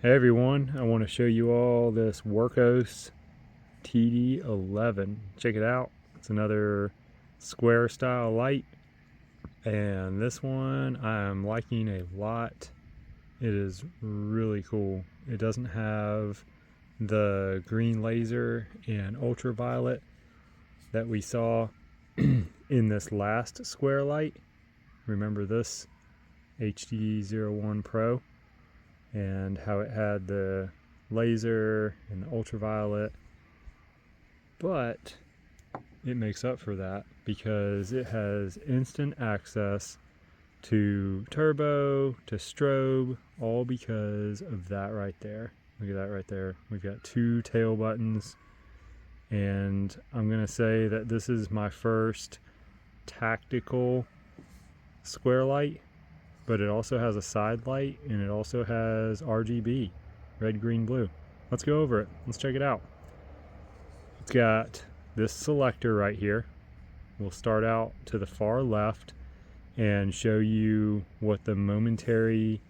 Hey everyone, I want to show you all this Wurkkos TD11. Check it out. It's another square style light, and this one I am liking a lot. It is really cool. It doesn't have the green laser and ultraviolet that we saw in this last square light. Remember this HD01 Pro and how it had the laser and the ultraviolet, but it makes up for that because it has instant access to turbo, to strobe, all because of that right there. Look at that right there. We've got two tail buttons, and I'm gonna say that this is my first tactical square light, but it also has a side light and it also has RGB, red, green, blue. Let's go over it. Let's check it out. It's got this selector right here. We'll start out to the far left and show you what the momentary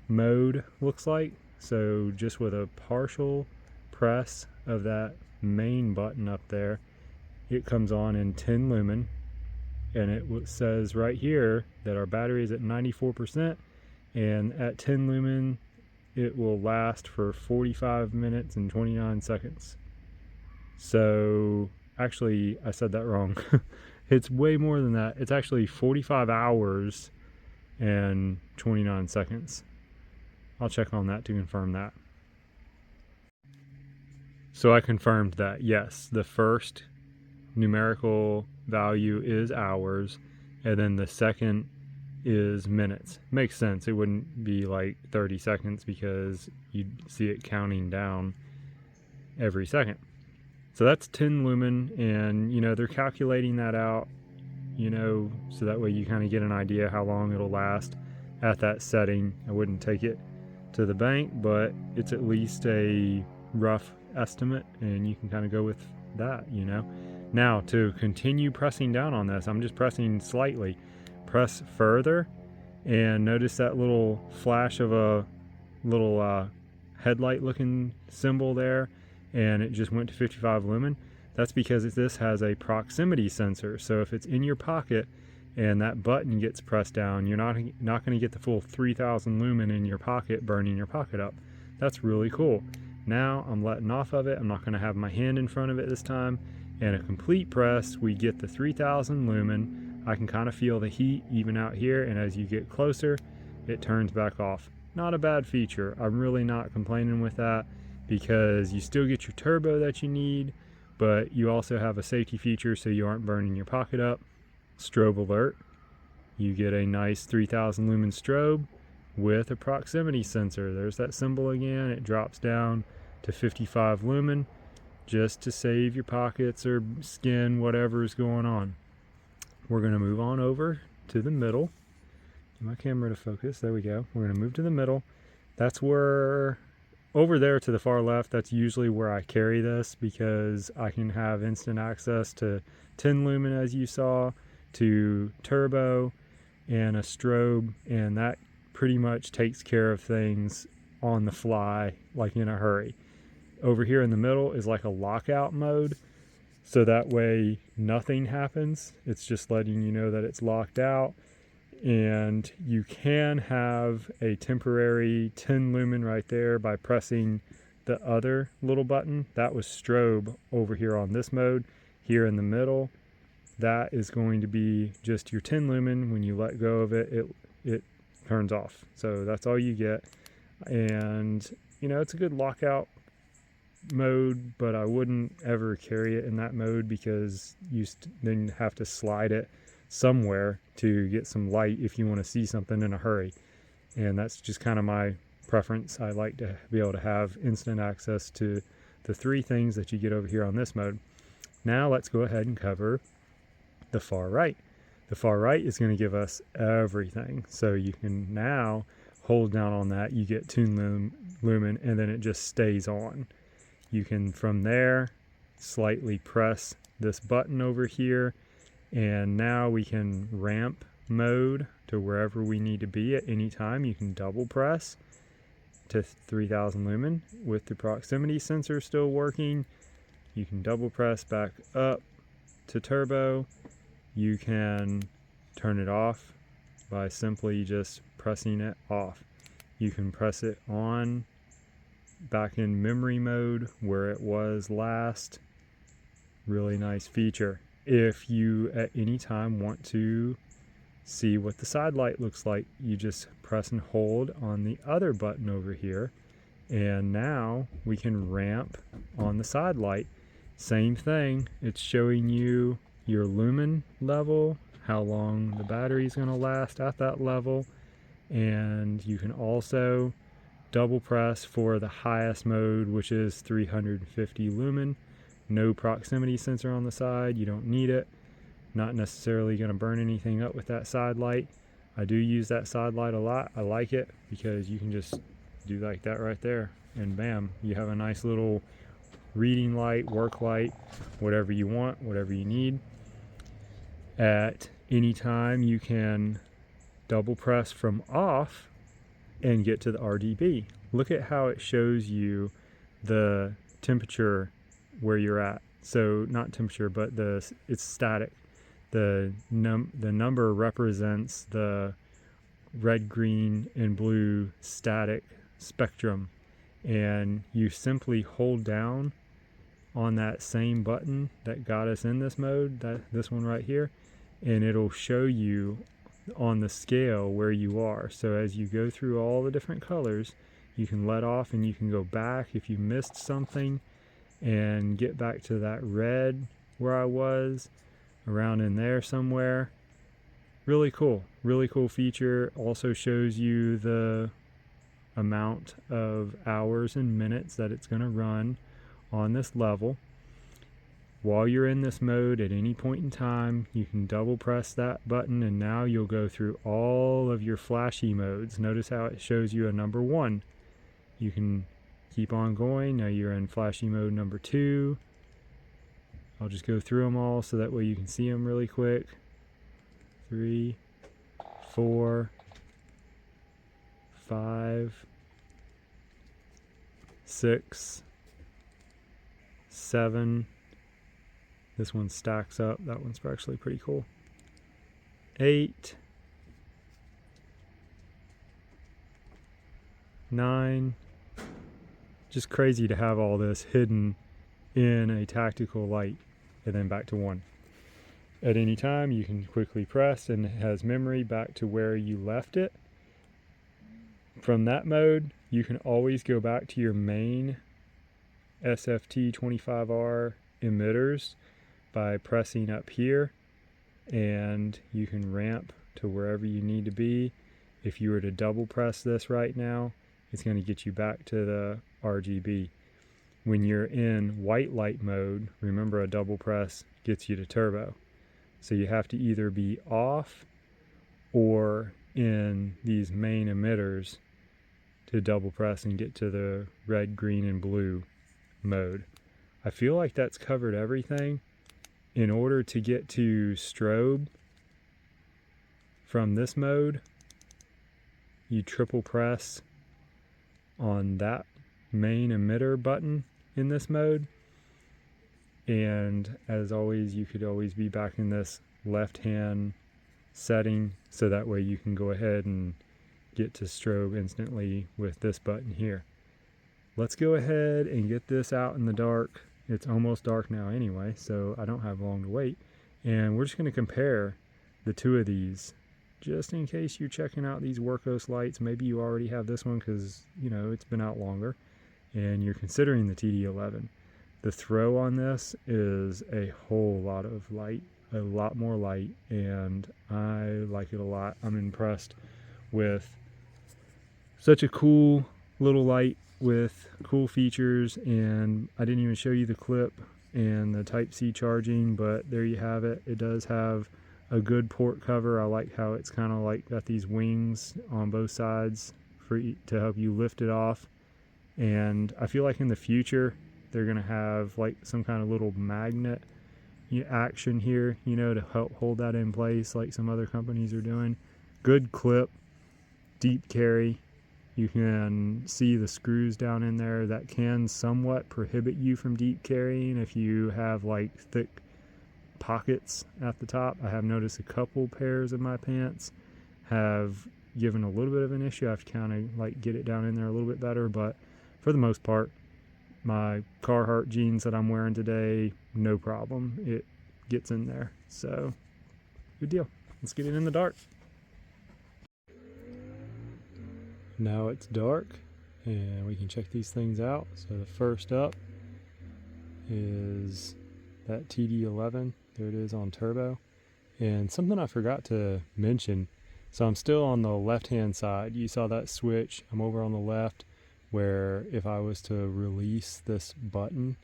mode looks like. So just with a partial press of that main button up there, it comes on in 10 lumen, and it says right here that our battery is at 94%, and at 10 lumen it will last for 45 minutes and 29 seconds. So actually I said that wrong. It's way more than that. It's actually 45 hours and 29 seconds. I'll check on that to confirm that. So I confirmed that, yes, the first numerical value is hours, and then the second is minutes. Makes sense. It wouldn't be like 30 seconds because you'd see it counting down every second. So that's 10 lumen, and they're calculating that out, so that way you kind of get an idea how long it'll last at that setting. I wouldn't take it to the bank, but it's at least a rough estimate, and you can kind of go with that. Now to continue pressing down on this, I'm just pressing slightly. Press further, and notice that little flash of a little headlight looking symbol there, and it just went to 55 lumen. That's because this has a proximity sensor. So if it's in your pocket and that button gets pressed down, you're not going to get the full 3000 lumen in your pocket, burning your pocket up. That's really cool. Now I'm letting off of it. I'm not going to have my hand in front of it this time. And a complete press, we get the 3000 lumen. I can kind of feel the heat even out here, and as you get closer, it turns back off. Not a bad feature. I'm really not complaining with that, because you still get your turbo that you need, but you also have a safety feature so you aren't burning your pocket up. Strobe alert. You get a nice 3000 lumen strobe with a proximity sensor. There's that symbol again. It drops down to 55 lumen just to save your pockets or skin, whatever is going on. We're going to move on over to the middle. Get my camera to focus. There we go. We're going to move to the middle. That's where, over there to the far left, that's usually where I carry this, because I can have instant access to 10 lumen, as you saw, to turbo and a strobe, and that pretty much takes care of things on the fly, like in a hurry. Over here in the middle is like a lockout mode, so that way nothing happens. It's just letting you know that it's locked out. And you can have a temporary 10 lumen right there by pressing the other little button. That was strobe over here on this mode. Here in the middle, that is going to be just your 10 lumen. When you let go of it, it turns off. So that's all you get. And it's a good lockout mode, but I wouldn't ever carry it in that mode, because you then have to slide it somewhere to get some light if you want to see something in a hurry. And that's just kind of my preference. I like to be able to have instant access to the three things that you get over here on this mode. Now let's go ahead and cover the far right. The far right is going to give us everything. So you can now hold down on that, you get 2 lumen, and then it just stays on. You can from there slightly press this button over here, and now we can ramp mode to wherever we need to be at any time. You can double press, to 3000 lumen with the proximity sensor still working. You can double press back up to turbo. You can turn it off by simply just pressing it off. You can press it on back in memory mode where it was last. Really nice feature. If you at any time want to see what the side light looks like, you just press and hold on the other button over here, and now we can ramp on the side light. Same thing, it's showing you your lumen level, how long the battery is going to last at that level, and you can also double press for the highest mode, which is 350 lumen. No proximity sensor on the side, you don't need it. Not necessarily going to burn anything up with that side light. I do use that side light a lot. I like it because you can just do like that right there, and bam, you have a nice little reading light, work light, whatever you want, whatever you need. At any time you can double press from off and get to the RGB. Look at how it shows you the temperature where you're at. So not temperature, but it's static. The number represents the red, green, and blue static spectrum, and you simply hold down on that same button that got us in this mode, this one right here, and it'll show you on the scale where you are. So as you go through all the different colors, you can let off and you can go back if you missed something and get back to that red where I was, around in there somewhere. Really cool feature. Also shows you the amount of hours and minutes that it's going to run on this level. While you're in this mode at any point in time, you can double press that button, and now you'll go through all of your flashy modes. Notice how it shows you a number 1. You can keep on going. Now you're in flashy mode number 2. I'll just go through them all so that way you can see them really quick. 3, 4, 5, 6, 7. This one stacks up. That one's actually pretty cool. 8, 9. Just crazy to have all this hidden in a tactical light. And then back to 1. At any time you can quickly press, and it has memory back to where you left it. From that mode you can always go back to your main SFT25R emitters by pressing up here, and you can ramp to wherever you need to be. If you were to double press this right now, it's going to get you back to the RGB. When you're in white light mode, remember a double press gets you to turbo. So you have to either be off or in these main emitters to double press and get to the red, green, and blue mode. I feel like that's covered everything. In order to get to strobe from this mode, you triple press on that main emitter button in this mode, and as always you could always be back in this left hand setting, so that way you can go ahead and get to strobe instantly with this button here. Let's go ahead and get this out in the dark. It's almost dark now anyway, so I don't have long to wait, and we're just going to compare the two of these just in case you're checking out these Wurkkos lights. Maybe you already have this one because it's been out longer and you're considering the TD11. The throw on this is a whole lot of light, a lot more light, and I like it a lot. I'm impressed with such a cool little light with cool features, and I didn't even show you the clip and the Type-C charging, but there you have it. It does have a good port cover. I like how it's kind of like got these wings on both sides to help you lift it off. And I feel like in the future they're gonna have like some kind of little magnet action here, to help hold that in place like some other companies are doing. Good clip, deep carry, You can see the screws down in there that can somewhat prohibit you from deep carrying if you have like thick pockets at the top. I have noticed a couple pairs of my pants have given a little bit of an issue. I have to kind of like get it down in there a little bit better, but for the most part, my Carhartt jeans that I'm wearing today, no problem. It gets in there. So, good deal. Let's get it in the dark. Now it's dark and we can check these things out. So the first up is that TD11. There it is on turbo. And something I forgot to mention, so I'm still on the left hand side. You saw that switch. I'm over on the left, where if I was to release this button,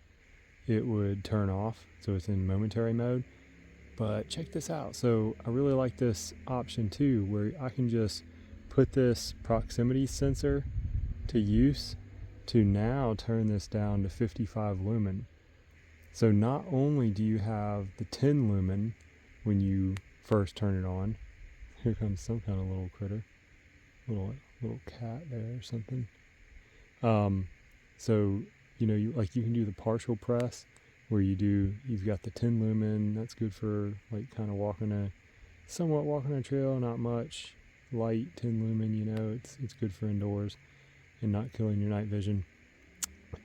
it would turn off. So it's in momentary mode. But check this out. So I really like this option too, where I can just put this proximity sensor to use to now turn this down to 55 lumen. So not only do you have the 10 lumen when you first turn it on. Here comes some kind of little critter, little cat there or something. So you know, you can do the partial press where you've got the 10 lumen. That's good for like kind of somewhat walking a trail, not much. Light 10 lumen, you know, it's good for indoors and not killing your night vision.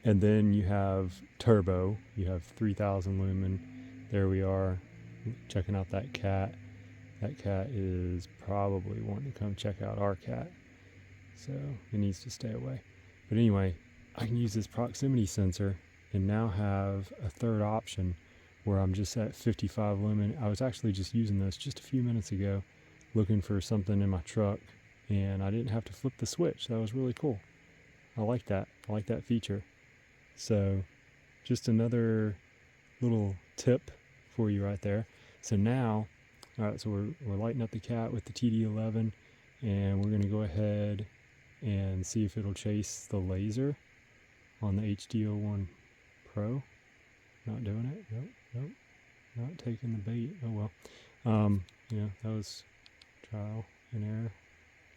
And then you have turbo. You have 3000 lumen. There we are, checking out that cat. That cat is probably wanting to come check out our cat, so it needs to stay away. But anyway, I can use this proximity sensor and now have a third option where I'm just at 55 lumen. I was actually just using this just a few minutes ago, looking for something in my truck, and I didn't have to flip the switch. That was really cool. I like that. I like that feature. So just another little tip for you right there. So now, all right, so we're lighting up the cat with the TD11, and we're going to go ahead and see if it'll chase the laser on the HD01 Pro. Not doing it. Nope. Not taking the bait. Oh well. You know, that was trial and error.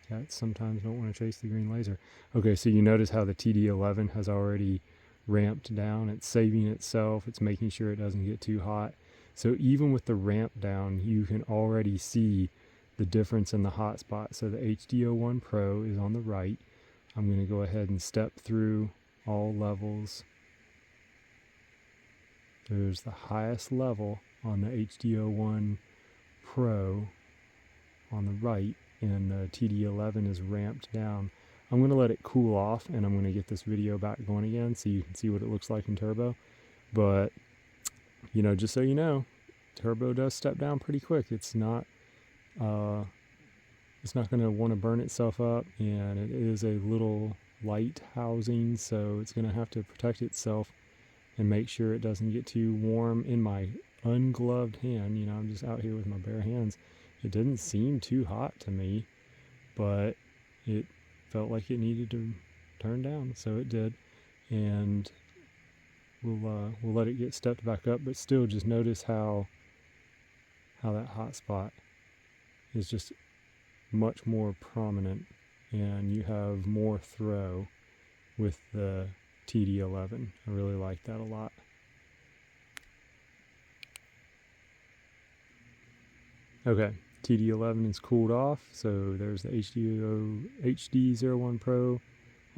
Cats sometimes don't want to chase the green laser. Okay, so you notice how the TD11 has already ramped down. It's saving itself. It's making sure it doesn't get too hot. So even with the ramp down, you can already see the difference in the hotspot. So the HD01 Pro is on the right. I'm going to go ahead and step through all levels. There's the highest level on the HD01 Pro on the right, and the TD11 is ramped down. I'm going to let it cool off, and I'm going to get this video back going again so you can see what it looks like in turbo. But, you know, just so you know, turbo does step down pretty quick. It's not going to want to burn itself up, and it is a little light housing, so it's going to have to protect itself and make sure it doesn't get too warm. In my ungloved hand, you know, I'm just out here with my bare hands. It didn't seem too hot to me, but it felt like it needed to turn down, so it did. And we'll let it get stepped back up, but still just notice how that hot spot is just much more prominent, and you have more throw with the TD11. I really like that a lot. Okay, TD11 is cooled off, so there's the HD01 Pro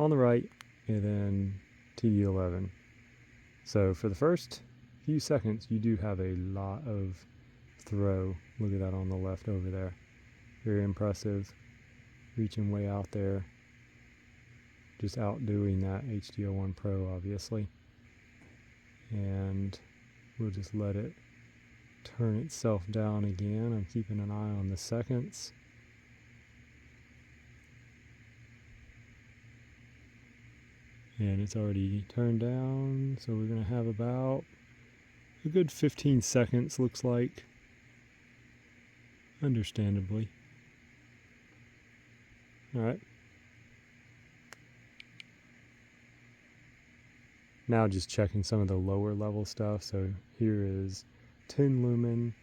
on the right, and then TD11. So for the first few seconds, you do have a lot of throw. Look at that on the left over there. Very impressive. Reaching way out there. Just outdoing that HD01 Pro, obviously. And we'll just let it turn itself down again. I'm keeping an eye on the seconds. And it's already turned down, so we're going to have about a good 15 seconds, looks like. Understandably. Alright. Now just checking some of the lower level stuff. So here is 10 lumen.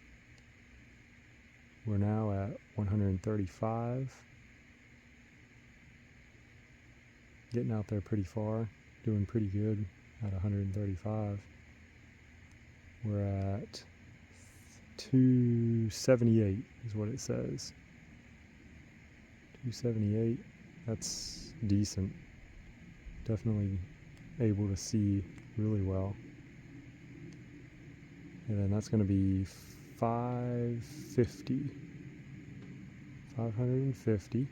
We're now at 135. getting out there pretty far, doing pretty good at 135. We're at 278 is what it says. 278, that's decent. Definitely able to see really well. And then that's going to be 550. 550.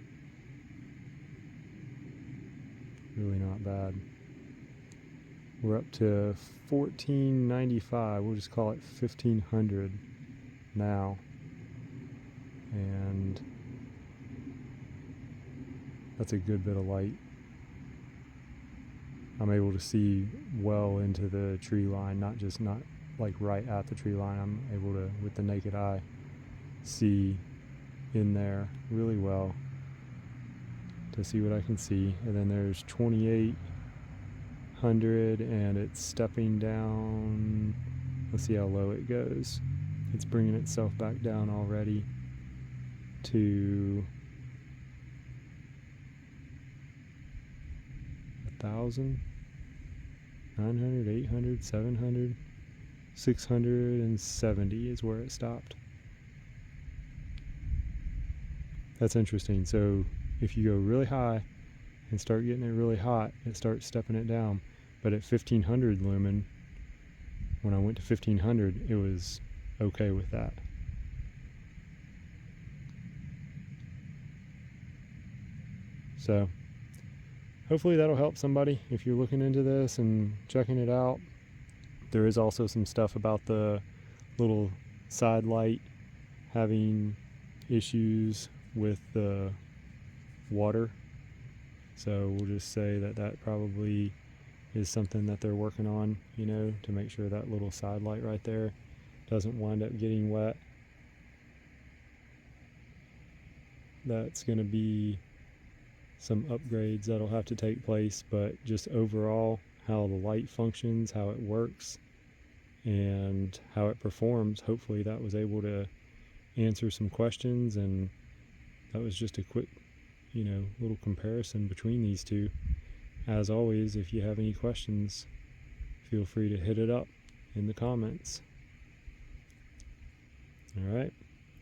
Really not bad. We're up to 1495. We'll just call it 1500 now. And that's a good bit of light. I'm able to see well into the tree line, not like right at the tree line. I'm able to, with the naked eye, see in there really well to see what I can see. And then there's 2800 and it's stepping down. Let's see how low it goes. It's bringing itself back down already to 1,000, 900, 800, 700, 670 is where it stopped. That's interesting. So if you go really high and start getting it really hot, it starts stepping it down. But at 1500 lumen, when I went to 1500, it was okay with that. So hopefully that'll help somebody if you're looking into this and checking it out. There is also some stuff about the little side light having issues with the water. So we'll just say that that probably is something that they're working on, you know, to make sure that little side light right there doesn't wind up getting wet. That's going to be some upgrades that'll have to take place, but just overall how the light functions, how it works, and how it performs, hopefully that was able to answer some questions, and that was just a quick, you know, little comparison between these two. As always, if you have any questions, feel free to hit it up in the comments. All right,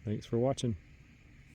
thanks for watching.